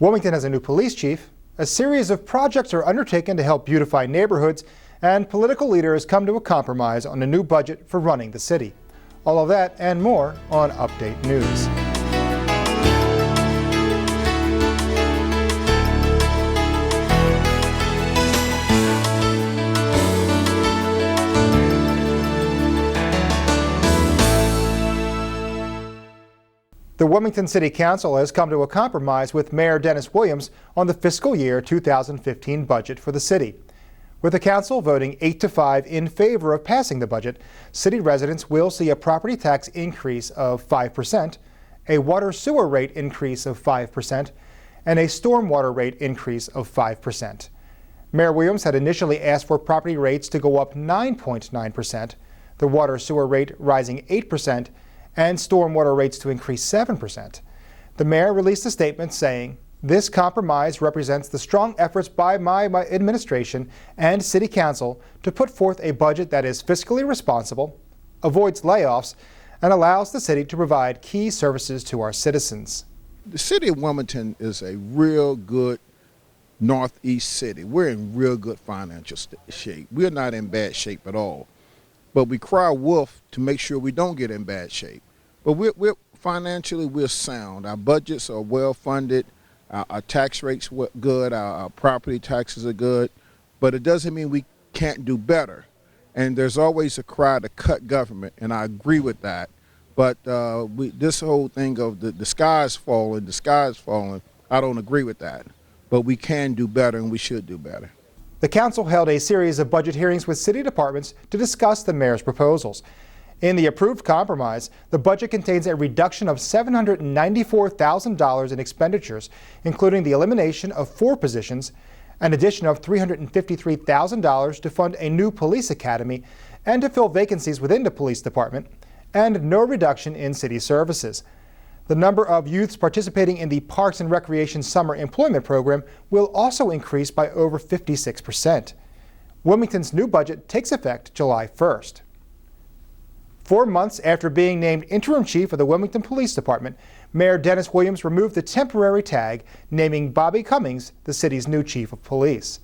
Wilmington has a new police chief. A series of projects are undertaken to help beautify neighborhoods, and political leaders come to a compromise on a new budget for running the city. All of that and more on Update News. The Wilmington City Council has come to a compromise with Mayor Dennis Williams on the fiscal year 2015 budget for the city. With the council voting 8-5 in favor of passing the budget, city residents will see a property tax increase of 5%, a water sewer rate increase of 5%, and a stormwater rate increase of 5%. Mayor Williams had initially asked for property rates to go up 9.9%, the water sewer rate rising 8%, and stormwater rates to increase 7%. The mayor released a statement saying, "This compromise represents the strong efforts by my administration and city council to put forth a budget that is fiscally responsible, avoids layoffs, and allows the city to provide key services to our citizens." The city of Wilmington is a real good northeast city. We're in real good financial shape. We're not in bad shape at all. But we cry wolf to make sure we don't get in bad shape. But we're financially, we're sound. Our budgets are well funded. Our tax rates are good. Our property taxes are good. But it doesn't mean we can't do better. And there's always a cry to cut government, and I agree with that. But this whole thing of the sky is falling, I don't agree with that. But we can do better, and we should do better. The council held a series of budget hearings with city departments to discuss the mayor's proposals. In the approved compromise, the budget contains a reduction of $794,000 in expenditures, including the elimination of 4 positions, an addition of $353,000 to fund a new police academy and to fill vacancies within the police department, and no reduction in city services. The number of youths participating in the Parks and Recreation Summer Employment Program will also increase by over 56%. Wilmington's new budget takes effect July 1st. 4 months after being named interim chief of the Wilmington Police Department, Mayor Dennis Williams removed the temporary tag, naming Bobby Cummings the city's new chief of police.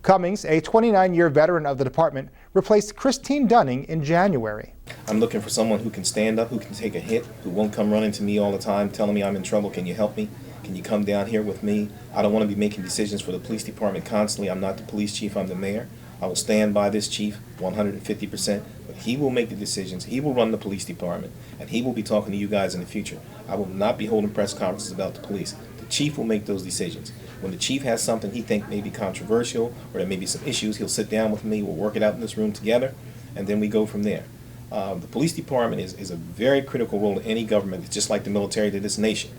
Cummings, a 29-year veteran of the department, replaced Christine Dunning in January. I'm looking for someone who can stand up, who can take a hit, who won't come running to me all the time telling me I'm in trouble. Can you help me? Can you come down here with me? I don't want to be making decisions for the police department constantly. I'm not the police chief, I'm the mayor. I will stand by this chief 150%, but he will make the decisions, he will run the police department, and he will be talking to you guys in the future. I will not be holding press conferences about the police. The chief will make those decisions. When the chief has something he thinks may be controversial or there may be some issues, he'll sit down with me, we'll work it out in this room together, and then we go from there. The police department is a very critical role in any government. It's just like the military to this nation.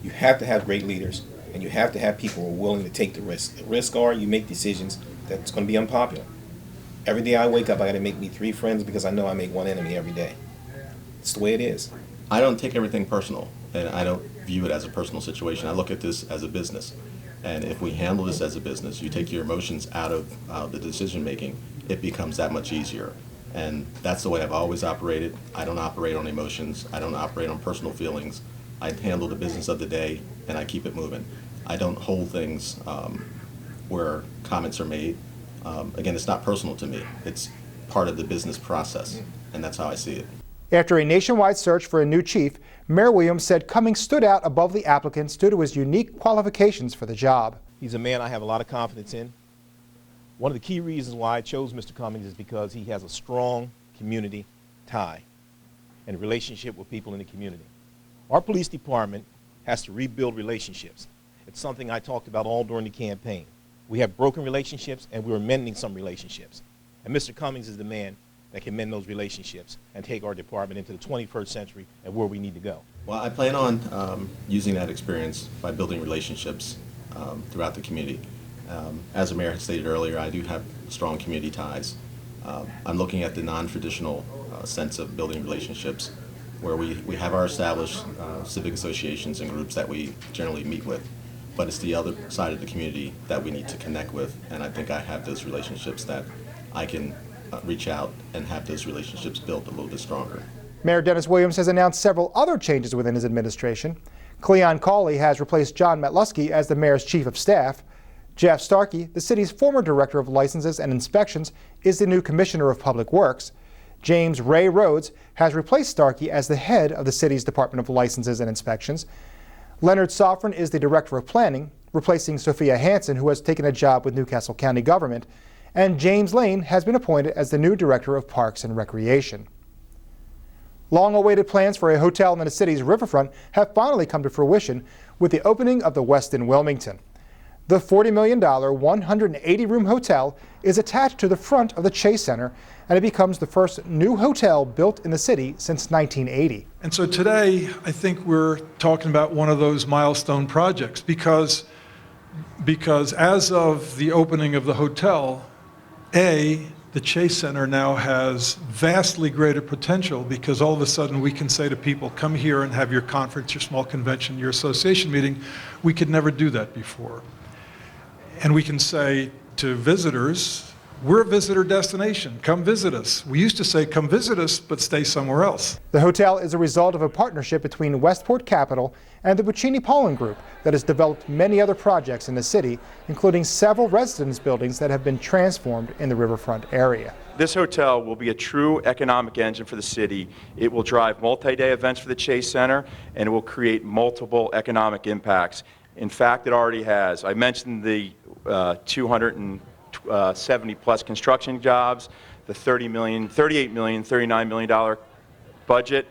You have to have great leaders, and you have to have people who are willing to take the risk. The risks are you make decisions that's going to be unpopular. Every day I wake up, I got to make me 3 friends because I know I make 1 enemy every day. It's the way it is. I don't take everything personal, and I don't view it as a personal situation. I look at this as a business. And if we handle this as a business, you take your emotions out of the decision making, it becomes that much easier. And that's the way I've always operated. I don't operate on emotions. I don't operate on personal feelings. I handle the business of the day, and I keep it moving. I don't hold things where comments are made. Again, it's not personal to me. It's part of the business process, and that's how I see it. After a nationwide search for a new chief, Mayor Williams said Cummings stood out above the applicants due to his unique qualifications for the job. He's a man I have a lot of confidence in. One of the key reasons why I chose Mr. Cummings is because he has a strong community tie and relationship with people in the community. Our police department has to rebuild relationships. It's something I talked about all during the campaign. We have broken relationships, and we're mending some relationships. And Mr. Cummings is the man that can mend those relationships and take our department into the 21st century and where we need to go. Well, I plan on using that experience by building relationships throughout the community. As the mayor had stated earlier, I do have strong community ties. I'm looking at the non-traditional sense of building relationships, where we have our established civic associations and groups that we generally meet with, but it's the other side of the community that we need to connect with, and I think I have those relationships that I can reach out and have those relationships built a little bit stronger. Mayor Dennis Williams has announced several other changes within his administration. Cleon Cawley has replaced John Metlusky as the mayor's chief of staff. Jeff Starkey, the city's former director of licenses and inspections, is the new commissioner of public works. James Ray Rhodes has replaced Starkey as the head of the city's Department of Licenses and Inspections. Leonard Sofrin is the director of planning, replacing Sophia Hansen, who has taken a job with Newcastle County government. And James Lane has been appointed as the new director of Parks and Recreation. Long-awaited plans for a hotel in the city's riverfront have finally come to fruition with the opening of the Westin Wilmington. The $40 million, 180-room hotel is attached to the front of the Chase Center, and it becomes the first new hotel built in the city since 1980. And so today, I think we're talking about one of those milestone projects because as of the opening of the hotel, the Chase Center now has vastly greater potential because all of a sudden we can say to people, come here and have your conference, your small convention, your association meeting. We could never do that before. And we can say to visitors, we're a visitor destination. Come visit us. We used to say, come visit us, but stay somewhere else. The hotel is a result of a partnership between Westport Capital and the Buccini-Pollin Group that has developed many other projects in the city, including several residence buildings that have been transformed in the riverfront area. This hotel will be a true economic engine for the city. It will drive multi-day events for the Chase Center, and it will create multiple economic impacts. In fact, it already has. I mentioned the 270 plus construction jobs, the $38 million, $39 million budget.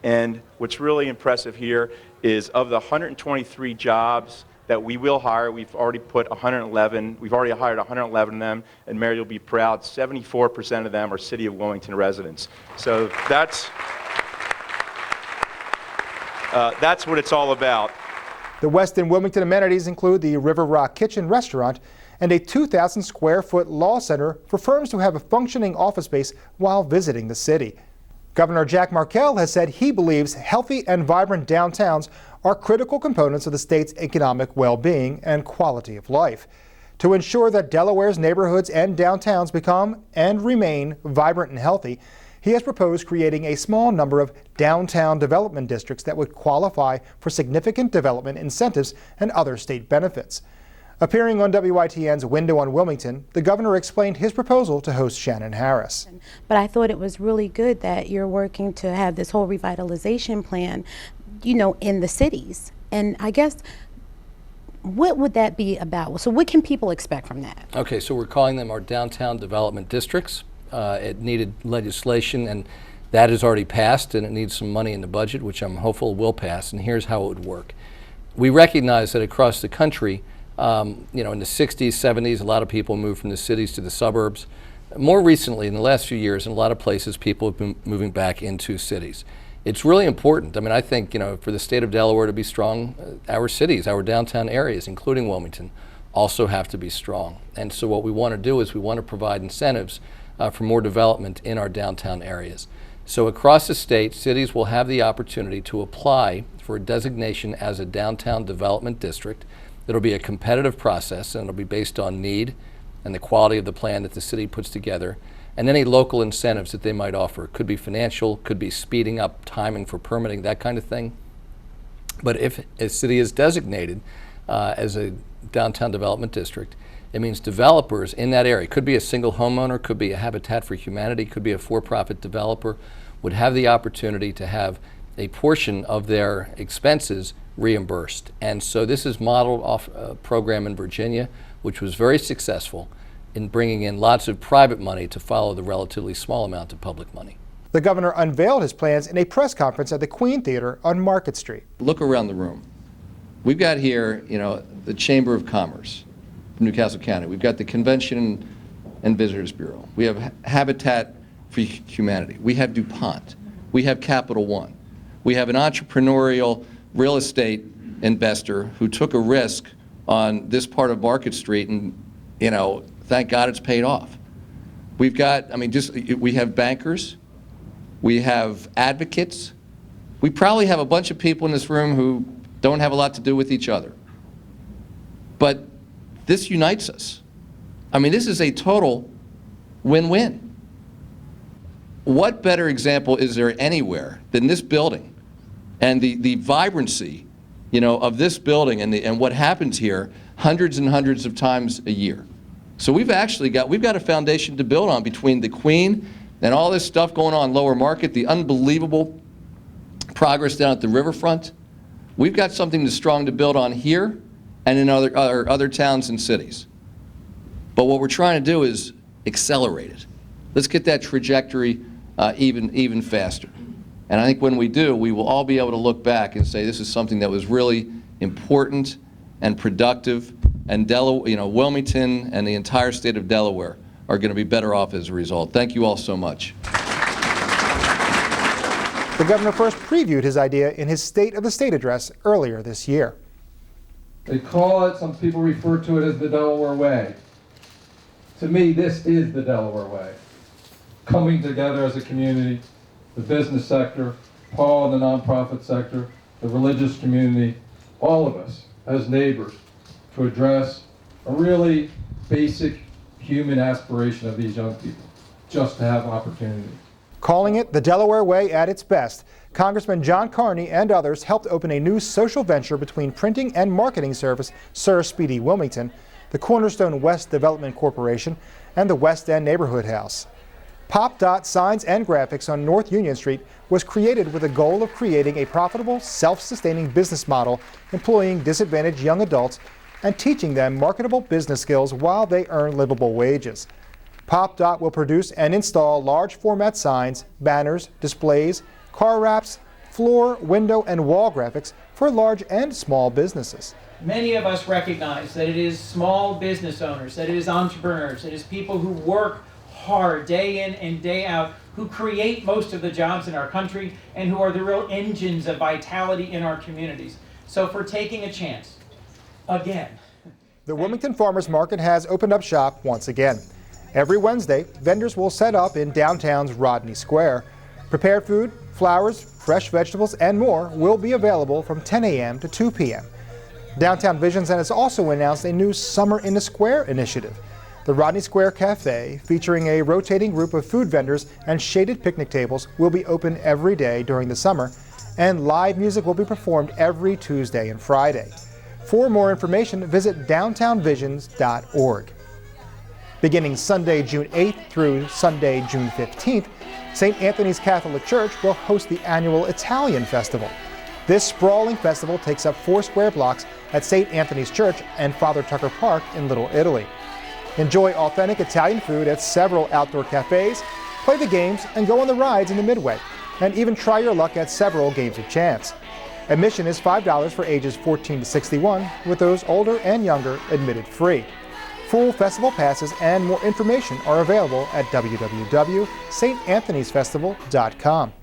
And what's really impressive here is of the 123 jobs that we will hire, we've already put 111, we've already hired 111 of them, and Mary, you'll be proud, 74% of them are City of Wilmington residents. So that's what it's all about. The Westin Wilmington amenities include the River Rock Kitchen restaurant and a 2,000 square foot law center for firms to have a functioning office space while visiting the city. Governor Jack Markell has said he believes healthy and vibrant downtowns are critical components of the state's economic well-being and quality of life. To ensure that Delaware's neighborhoods and downtowns become and remain vibrant and healthy, he has proposed creating a small number of downtown development districts that would qualify for significant development incentives and other state benefits. Appearing on WITN's Window on Wilmington, the governor explained his proposal to host Shannon Harris. But I thought it was really good that you're working to have this whole revitalization plan, in the cities. And I guess, what would that be about? So what can people expect from that? Okay, so we're calling them our downtown development districts. It needed legislation, and that has already passed, and it needs some money in the budget, which I'm hopeful will pass, and here's how it would work. We recognize that across the country, in the 60s, 70s, a lot of people moved from the cities to the suburbs. More recently, in the last few years, in a lot of places, people have been moving back into cities. It's really important. I mean, I think, for the state of Delaware to be strong, our cities, our downtown areas, including Wilmington, also have to be strong. And so what we want to do is we want to provide incentives for more development in our downtown areas. So across the state, cities will have the opportunity to apply for a designation as a downtown development district. It'll be a competitive process, and it'll be based on need and the quality of the plan that the city puts together, and any local incentives that they might offer. Could be financial, could be speeding up timing for permitting, that kind of thing. But if a city is designated as a downtown development district, it means developers in that area, could be a single homeowner, could be a Habitat for Humanity, could be a for-profit developer, would have the opportunity to have a portion of their expenses reimbursed. And so this is modeled off a program in Virginia, which was very successful in bringing in lots of private money to follow the relatively small amount of public money. The governor unveiled his plans in a press conference at the Queen Theater on Market Street. Look around the room. We've got here, the Chamber of Commerce from Newcastle County. We've got the Convention and Visitors Bureau. We have Habitat for Humanity. We have DuPont. We have Capital One. We have an entrepreneurial real estate investor who took a risk on this part of Market Street, and thank God it's paid off. We've got, we have bankers, we have advocates. We probably have a bunch of people in this room who don't have a lot to do with each other. But this unites us. This is a total win-win. What better example is there anywhere than this building and the vibrancy of this building and what happens here hundreds and hundreds of times a year. So we've got a foundation to build on between the Queen and all this stuff going on Lower Market, the unbelievable progress down at the riverfront. We've got something strong to build on here and in other towns and cities. But what we're trying to do is accelerate it. Let's get that trajectory even faster. And I think when we do, we will all be able to look back and say this is something that was really important and productive, and Wilmington and the entire state of Delaware are going to be better off as a result. Thank you all so much. The governor first previewed his idea in his State of the State address earlier this year. They call it, some people refer to it as the Delaware Way. To me, this is the Delaware Way. Coming together as a community, the business sector, Paul and the nonprofit sector, the religious community, all of us as neighbors to address a really basic human aspiration of these young people, just to have opportunity. Calling it the Delaware Way at its best, Congressman John Carney and others helped open a new social venture between printing and marketing service Sir Speedy Wilmington, the Cornerstone West Development Corporation, and the West End Neighborhood House. Pop Dot Signs and Graphics on North Union Street was created with the goal of creating a profitable, self-sustaining business model employing disadvantaged young adults and teaching them marketable business skills while they earn livable wages. Pop Dot will produce and install large format signs, banners, displays, car wraps, floor, window, and wall graphics for large and small businesses. Many of us recognize that it is small business owners, that it is entrepreneurs, it is people who work hard day in and day out, who create most of the jobs in our country and who are the real engines of vitality in our communities. So for taking a chance, again. The Wilmington Farmers Market has opened up shop once again. Every Wednesday, vendors will set up in downtown's Rodney Square. Prepared food, flowers, fresh vegetables, and more will be available from 10 a.m. to 2 p.m. Downtown Visions has also announced a new Summer in the Square initiative. The Rodney Square Cafe, featuring a rotating group of food vendors and shaded picnic tables, will be open every day during the summer, and live music will be performed every Tuesday and Friday. For more information, visit downtownvisions.org. Beginning Sunday, June 8th through Sunday, June 15th, St. Anthony's Catholic Church will host the annual Italian Festival. This sprawling festival takes up 4 square blocks at St. Anthony's Church and Father Tucker Park in Little Italy. Enjoy authentic Italian food at several outdoor cafes, play the games, and go on the rides in the Midway, and even try your luck at several games of chance. Admission is $5 for ages 14 to 61, with those older and younger admitted free. Full festival passes and more information are available at www.santanthonysfestival.com.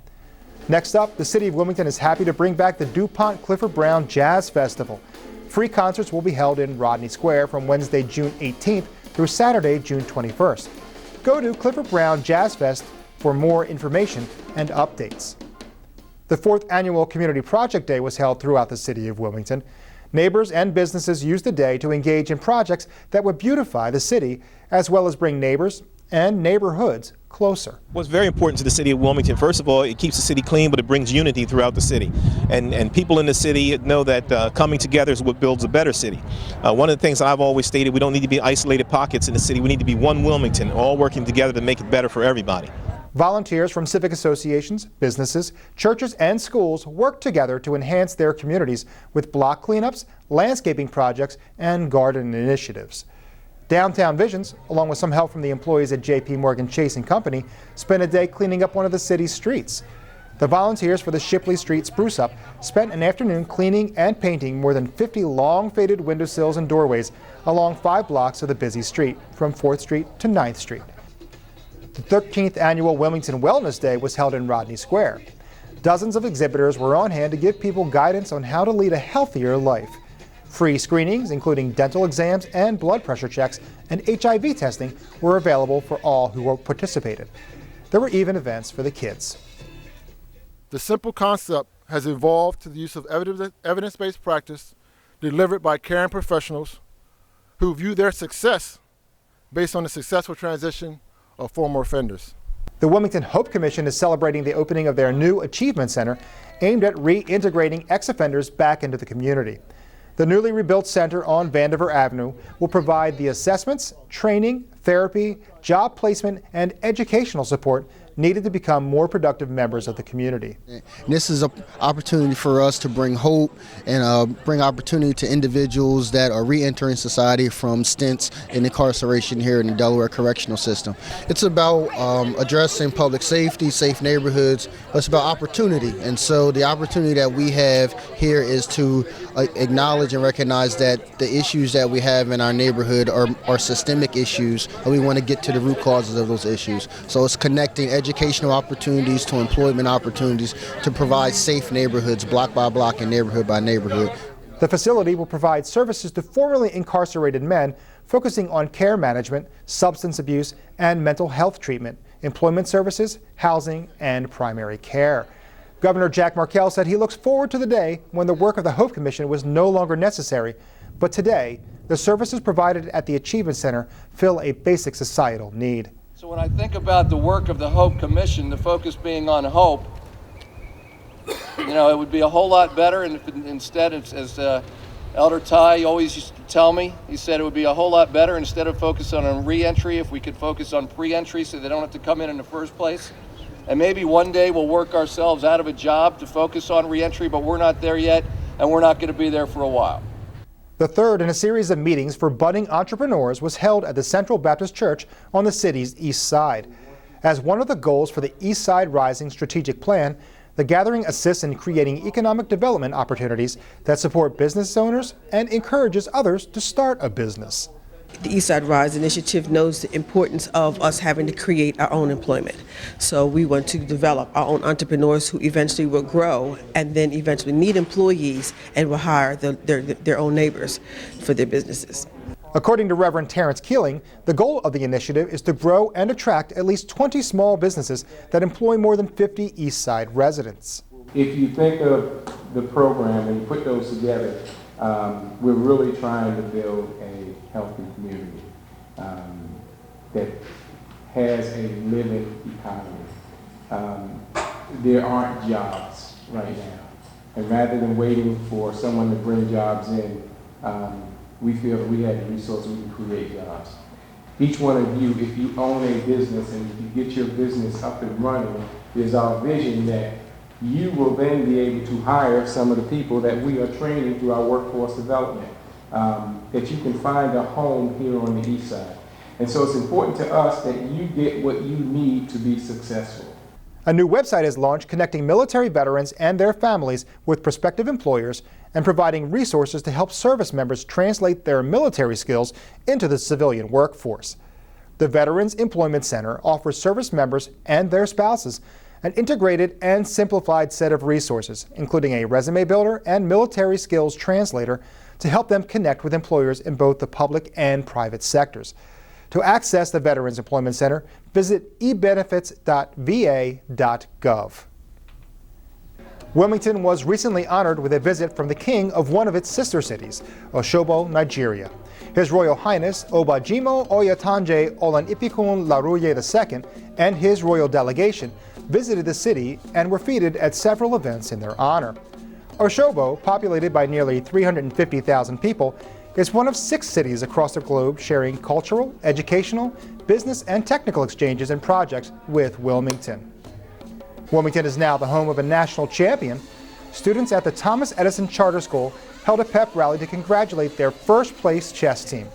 Next up, the City of Wilmington is happy to bring back the DuPont Clifford Brown Jazz Festival. Free concerts will be held in Rodney Square from Wednesday, June 18th through Saturday, June 21st. Go to Clifford Brown Jazz Fest for more information and updates. The 4th Annual Community Project Day was held throughout the City of Wilmington. Neighbors and businesses used the day to engage in projects that would beautify the city, as well as bring neighbors and neighborhoods closer. What's very important to the City of Wilmington, first of all, it keeps the city clean, but it brings unity throughout the city. And people in the city know that coming together is what builds a better city. One of the things I've always stated, we don't need to be isolated pockets in the city. We need to be one Wilmington, all working together to make it better for everybody. Volunteers from civic associations, businesses, churches, and schools work together to enhance their communities with block cleanups, landscaping projects, and garden initiatives. Downtown Visions, along with some help from the employees at J.P. Morgan Chase & Company, spent a day cleaning up one of the city's streets. The volunteers for the Shipley Street Spruce Up spent an afternoon cleaning and painting more than 50 long faded windowsills and doorways along 5 blocks of the busy street from 4th Street to 9th Street. The 13th Annual Wilmington Wellness Day was held in Rodney Square. Dozens of exhibitors were on hand to give people guidance on how to lead a healthier life. Free screenings, including dental exams and blood pressure checks, and HIV testing were available for all who participated. There were even events for the kids. The simple concept has evolved to the use of evidence-based practice delivered by caring professionals who view their success based on the successful transition of former offenders. The Wilmington Hope Commission is celebrating the opening of their new Achievement Center, aimed at reintegrating ex-offenders back into the community. The newly rebuilt center on Vandiver Avenue will provide the assessments, training, therapy, job placement, and educational support needed to become more productive members of the community. This is an opportunity for us to bring hope and bring opportunity to individuals that are re-entering society from stints in incarceration here in the Delaware Correctional System. It's about addressing public safety, safe neighborhoods, but it's about opportunity. And so the opportunity that we have here is to acknowledge and recognize that the issues that we have in our neighborhood are systemic issues, and we want to get to the root causes of those issues. So it's connecting educational opportunities to employment opportunities to provide safe neighborhoods, block by block and neighborhood by neighborhood. The facility will provide services to formerly incarcerated men, focusing on care management, substance abuse, and mental health treatment, employment services, housing, and primary care. Governor Jack Markell said he looks forward to the day when the work of the Hope Commission was no longer necessary, but today, the services provided at the Achievement Center fill a basic societal need. So when I think about the work of the Hope Commission, the focus being on hope, it would be a whole lot better, and if instead, as Elder Ty always used to tell me, he said it would be a whole lot better instead of focusing on re-entry if we could focus on pre-entry so they don't have to come in the first place. And maybe one day we'll work ourselves out of a job to focus on re-entry, but we're not there yet, and we're not going to be there for a while. The third in a series of meetings for budding entrepreneurs was held at the Central Baptist Church on the city's east side. As one of the goals for the East Side Rising strategic plan, the gathering assists in creating economic development opportunities that support business owners and encourages others to start a business. The East Side Rise initiative knows the importance of us having to create our own employment. So we want to develop our own entrepreneurs who eventually will grow and then eventually need employees and will hire their own neighbors for their businesses. According to Reverend Terrence Keeling, the goal of the initiative is to grow and attract at least 20 small businesses that employ more than 50 East Side residents. If you think of the program and put those together, we're really trying to build a healthy community that has a living economy. There aren't jobs right now, and rather than waiting for someone to bring jobs in, we feel that we have the resources, we can create jobs. Each one of you, if you own a business and if you get your business up and running, there's our vision that you will then be able to hire some of the people that we are training through our workforce development, that you can find a home here on the East Side. And so it's important to us that you get what you need to be successful. A new website is launched connecting military veterans and their families with prospective employers and providing resources to help service members translate their military skills into the civilian workforce. The Veterans Employment Center offers service members and their spouses an integrated and simplified set of resources, including a resume builder and military skills translator to help them connect with employers in both the public and private sectors. To access the Veterans Employment Center, visit ebenefits.va.gov. Wilmington was recently honored with a visit from the king of one of its sister cities, Osogbo, Nigeria. His Royal Highness Obajimo Oyatanje Olanipikun Laruye II and his royal delegation visited the city and were feted at several events in their honor. Osogbo, populated by nearly 350,000 people, is one of 6 cities across the globe sharing cultural, educational, business, and technical exchanges and projects with Wilmington. Wilmington is now the home of a national champion. Students at the Thomas Edison Charter School held a pep rally to congratulate their first-place chess team.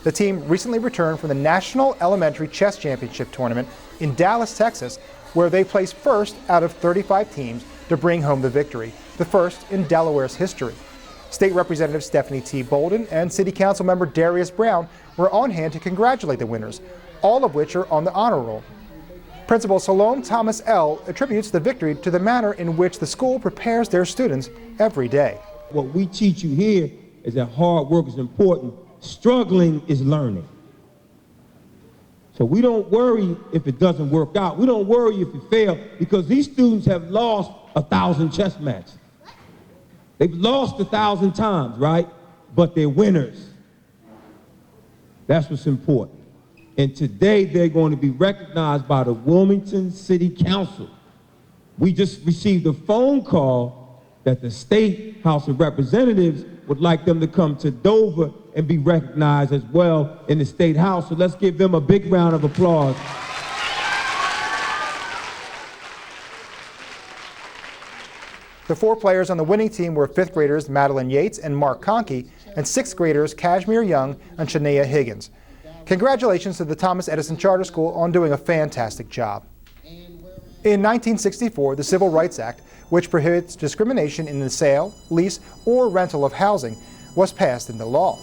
The team recently returned from the National Elementary Chess Championship Tournament in Dallas, Texas, where they placed first out of 35 teams to bring home the victory, the first in Delaware's history. State Representative Stephanie T. Bolden and City Council member Darius Brown were on hand to congratulate the winners, all of which are on the honor roll. Principal Salome Thomas L. attributes the victory to the manner in which the school prepares their students every day. What we teach you here is that hard work is important. Struggling is learning. So we don't worry if it doesn't work out. We don't worry if you fail, because these students have lost 1,000 chess matches. They've lost 1,000 times, right? But they're winners. That's what's important. And today they're going to be recognized by the Wilmington City Council. We just received a phone call that the State House of Representatives would like them to come to Dover and be recognized as well in the State House. So let's give them a big round of applause. The 4 players on the winning team were 5th graders Madeline Yates and Mark Conkey, and 6th graders Kashmir Young and Shania Higgins. Congratulations to the Thomas Edison Charter School on doing a fantastic job. In 1964, the Civil Rights Act, which prohibits discrimination in the sale, lease, or rental of housing, was passed into law.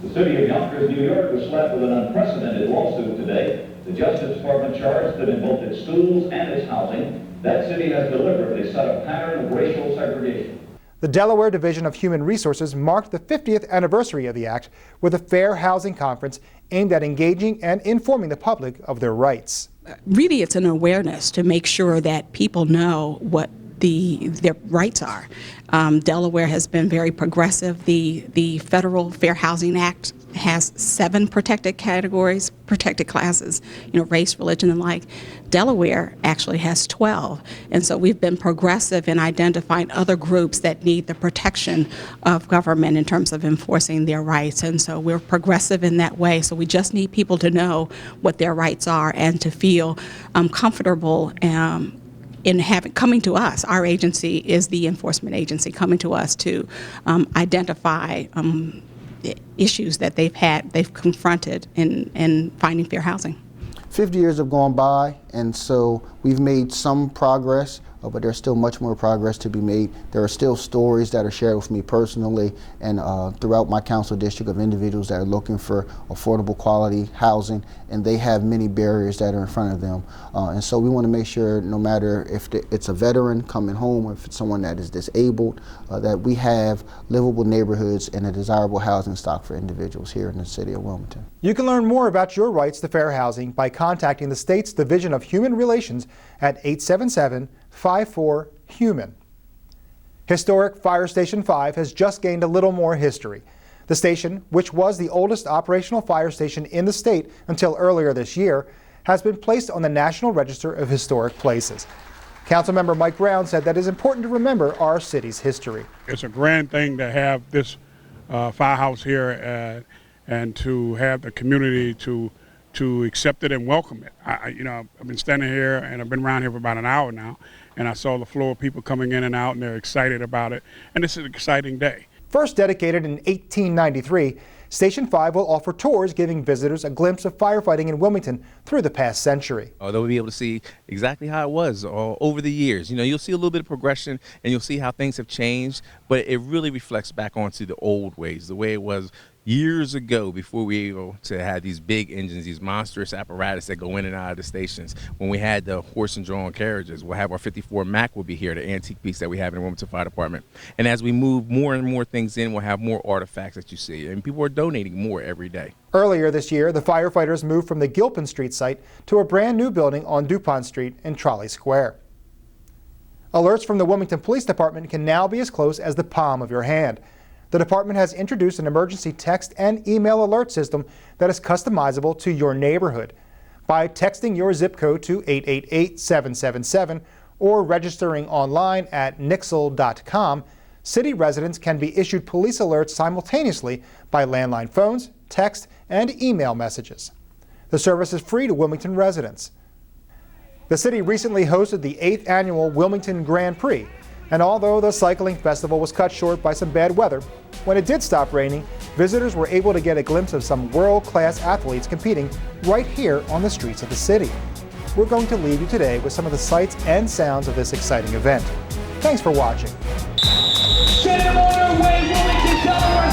The city of Yonkers, New York was slapped with an unprecedented lawsuit today. The Justice Department charged that in both its schools and its housing, that city has deliberately set a pattern of racial segregation. The Delaware Division of Human Resources marked the 50th anniversary of the act with a fair housing conference aimed at engaging and informing the public of their rights. Really, it's an awareness to make sure that people know what their rights are. Delaware has been very progressive. The Federal Fair Housing Act has 7 protected categories, protected classes, race, religion, and like. Delaware actually has 12. And so we've been progressive in identifying other groups that need the protection of government in terms of enforcing their rights. And so we're progressive in that way. So we just need people to know what their rights are and to feel comfortable in coming to us. Our agency is the enforcement agency coming to us to identify issues that they've confronted in finding fair housing. 50 years have gone by, and so we've made some progress, but there's still much more progress to be made. There are still stories that are shared with me personally and throughout my council district of individuals that are looking for affordable quality housing, and they have many barriers that are in front of them. And so we want to make sure, no matter if it's a veteran coming home or if it's someone that is disabled, that we have livable neighborhoods and a desirable housing stock for individuals here in the city of Wilmington. You can learn more about your rights to fair housing by contacting the state's Division of Human Relations at 877-54-HUMAN. Historic Fire Station 5 has just gained a little more history. The station, which was the oldest operational fire station in the state until earlier this year, has been placed on the National Register of Historic Places. Councilmember Mike Brown said that it is important to remember our city's history. It's a grand thing to have this firehouse here and to have the community to accept it and welcome it. I've been standing here and I've been around here for about an hour now, and I saw the flow of people coming in and out, and they're excited about it, and this is an exciting day. First dedicated in 1893, Station 5 will offer tours giving visitors a glimpse of firefighting in Wilmington through the past century. They'll be able to see exactly how it was over the years. You'll see a little bit of progression and you'll see how things have changed, but it really reflects back onto the old ways, the way it was years ago before we were able to have these big engines, these monstrous apparatus that go in and out of the stations. When we had the horse and drawn carriages, we'll have our 54 Mac will be here, the antique piece that we have in the Wilmington Fire Department. And as we move more and more things in, we'll have more artifacts that you see. And people are donating more every day. Earlier this year, the firefighters moved from the Gilpin Street site to a brand new building on DuPont Street in Trolley Square. Alerts from the Wilmington Police Department can now be as close as the palm of your hand. The department has introduced an emergency text and email alert system that is customizable to your neighborhood. By texting your zip code to 888-777 or registering online at nixle.com, city residents can be issued police alerts simultaneously by landline phones, text, and email messages. The service is free to Wilmington residents. The city recently hosted the 8th annual Wilmington Grand Prix, and although the cycling festival was cut short by some bad weather, when it did stop raining, visitors were able to get a glimpse of some world-class athletes competing right here on the streets of the city. We're going to leave you today with some of the sights and sounds of this exciting event. Thanks for watching. Wilmington, Delaware,